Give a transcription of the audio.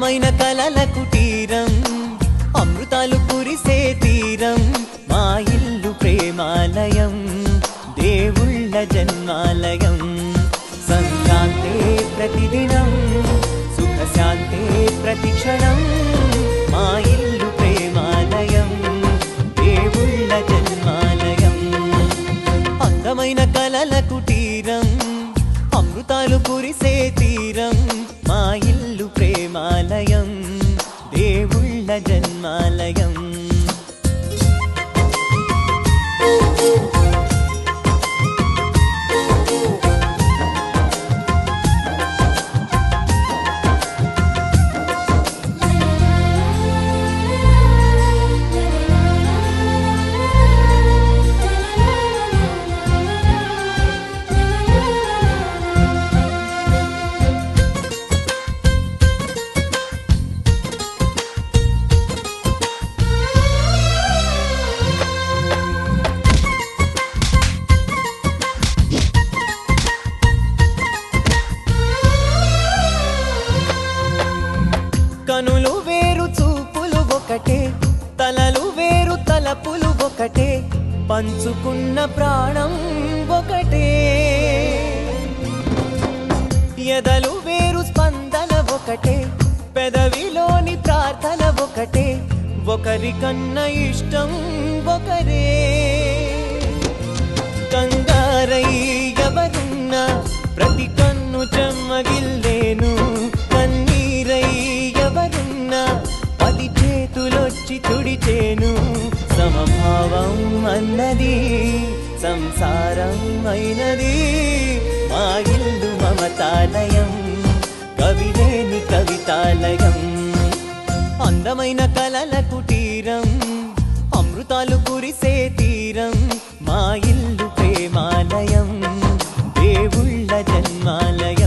అందమైన కలల కుటీరం అమృతాలు కురిసే తీరం మా ఇల్లు ప్రేమాలయం దేవుళ్ళ జన్మాలయం సంక్రాంతే ప్రతిదినం సుఖశాంతే ప్రతిక్షణం మా ఇల్లు ప్రేమాలయం దేవుళ్ళ జన్మాలయం అందమైన కలల కుటీరం అమృతాలు కురిసే తీరం మా ఇల్లు ప్రేమాలయం దేవుళ్ళ జన్మాలయం కనులు వేరు చూపులు ఒకటే తలలు వేరు తలపులు ఒకటే పంచుకున్న ప్రాణం ఒకటే ఎదలు వేరు స్పందన ఒకటే పెదవిలోని ప్రార్థన ఒకటే ఒకరికన్నా ఇష్టం ఒకరే కంగారై ఎవరున్నా ప్రతి కన్ను చెమ్మగిల్లేను కన్నీరై ఎవరున్నా పది చేతులొచ్చి తుడిచేను సమభావం అన్నది సంసారం అయినది మా ఇల్లు మమతాలయం కవిలేని కవితాలయం అందమైన కలల కుటీరం అమృతాలు కురిసే తీరం మా ఇల్లు ప్రేమాలయం దేవుళ్ళ జన్మాలయం